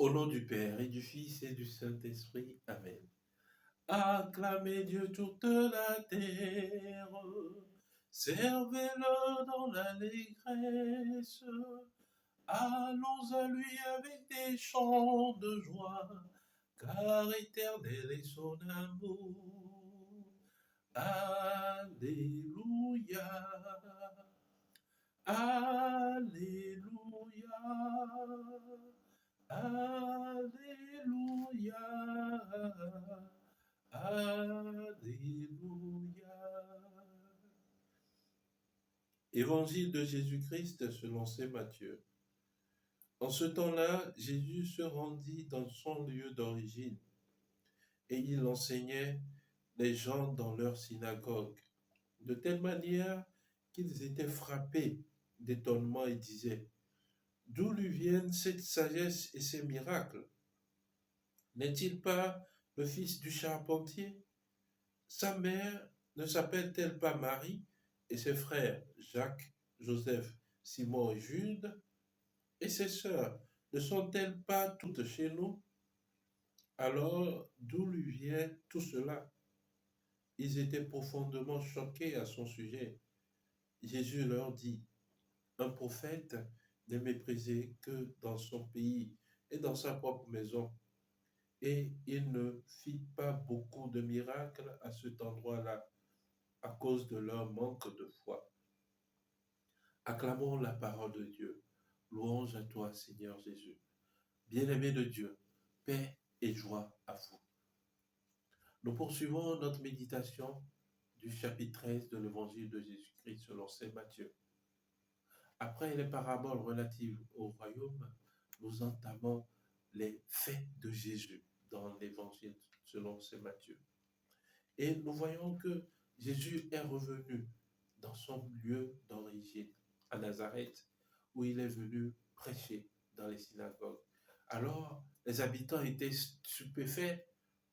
Au nom du Père et du Fils et du Saint-Esprit. Amen. Acclamez Dieu toute la terre, servez-le dans l'allégresse, allons à lui avec des chants de joie, car éternel est son amour. Alléluia, Alléluia, Alléluia, Alléluia. Évangile de Jésus-Christ selon saint Matthieu. En ce temps-là, Jésus se rendit dans son lieu d'origine et il enseignait les gens dans leur synagogue, de telle manière qu'ils étaient frappés d'étonnement et disaient: d'où lui viennent cette sagesse et ces miracles? N'est-il pas le fils du charpentier? Sa mère ne s'appelle-t-elle pas Marie, et ses frères Jacques, Joseph, Simon et Jude? Et ses sœurs ne sont-elles pas toutes chez nous? Alors, d'où lui vient tout cela? Ils étaient profondément choqués à son sujet. Jésus leur dit: un prophète n'est méprisé que dans son pays et dans sa propre maison. Et il ne fit pas beaucoup de miracles à cet endroit-là, à cause de leur manque de foi. Acclamons la parole de Dieu. Louange à toi, Seigneur Jésus. Bien-aimé de Dieu, paix et joie à vous. Nous poursuivons notre méditation du chapitre 13 de l'évangile de Jésus-Christ selon saint Matthieu. Après les paraboles relatives au royaume, nous entamons les faits de Jésus dans l'évangile selon saint Matthieu. Et nous voyons que Jésus est revenu dans son lieu d'origine, à Nazareth, où il est venu prêcher dans les synagogues. Alors, les habitants étaient stupéfaits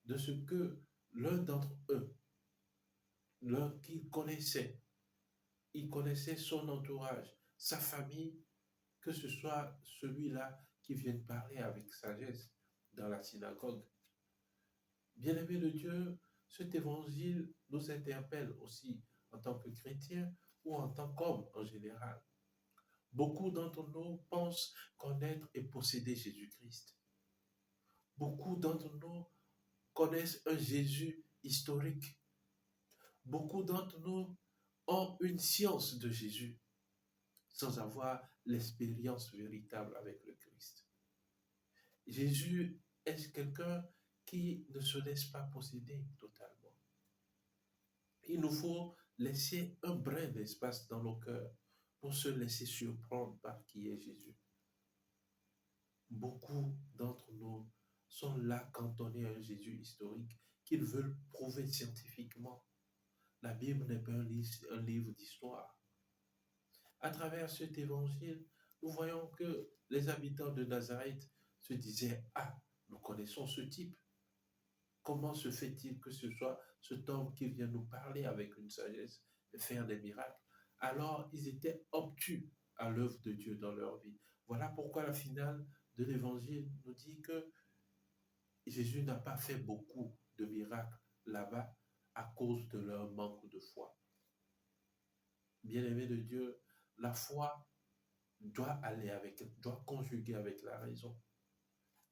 de ce que l'un d'entre eux, l'un qu'ils connaissaient, il connaissait son entourage, sa famille, que ce soit celui-là qui vient parler avec sagesse dans la synagogue. Bien-aimés de Dieu, cet évangile nous interpelle aussi en tant que chrétiens ou en tant qu'hommes en général. Beaucoup d'entre nous pensent connaître et posséder Jésus-Christ. Beaucoup d'entre nous connaissent un Jésus historique. Beaucoup d'entre nous ont une science de Jésus sans avoir l'expérience véritable avec le Christ. Jésus est quelqu'un qui ne se laisse pas posséder totalement. Il nous faut laisser un brin d'espace dans nos cœurs pour se laisser surprendre par qui est Jésus. Beaucoup d'entre nous sont là cantonnés à un Jésus historique qu'ils veulent prouver scientifiquement. La Bible n'est pas un livre d'histoire. À travers cet évangile, nous voyons que les habitants de Nazareth se disaient: ah, nous connaissons ce type. Comment se fait-il que ce soit cet homme qui vient nous parler avec une sagesse et faire des miracles? Alors, ils étaient obtus à l'œuvre de Dieu dans leur vie. Voilà pourquoi la finale de l'évangile nous dit que Jésus n'a pas fait beaucoup de miracles là-bas à cause de leur manque de foi. Bien-aimés de Dieu, la foi doit conjuguer avec la raison.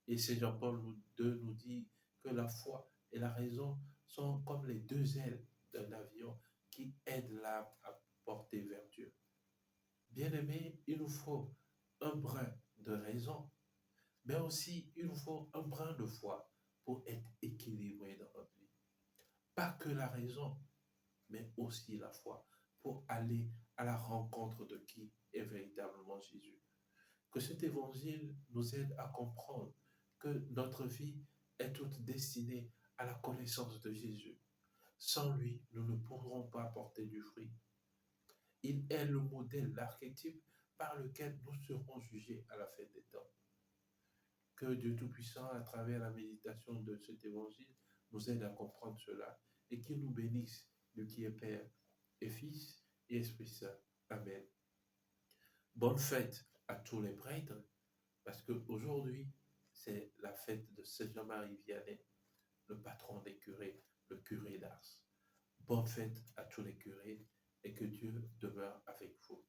Et Saint Jean-Paul II nous dit que la foi et la raison sont comme les deux ailes d'un avion qui aident l'âme à porter vers Dieu. Bien-aimés, il nous faut un brin de raison, mais aussi il nous faut un brin de foi pour être équilibré dans notre vie. Pas que la raison, mais aussi la foi, pour aller à la rencontre de qui est véritablement Jésus. Que cet évangile nous aide à comprendre que notre vie est toute destinée à la connaissance de Jésus. Sans lui, nous ne pourrons pas porter du fruit. Il est le modèle, l'archétype par lequel nous serons jugés à la fin des temps. Que Dieu Tout-Puissant, à travers la méditation de cet évangile, nous aide à comprendre cela et qu'il nous bénisse, lui qui est Père et Fils et Esprit Saint. Amen. Bonne fête à tous les prêtres, parce qu'aujourd'hui, c'est la fête de Saint Jean-Marie Vianney, le patron des curés, le curé d'Ars. Bonne fête à tous les curés et que Dieu demeure avec vous.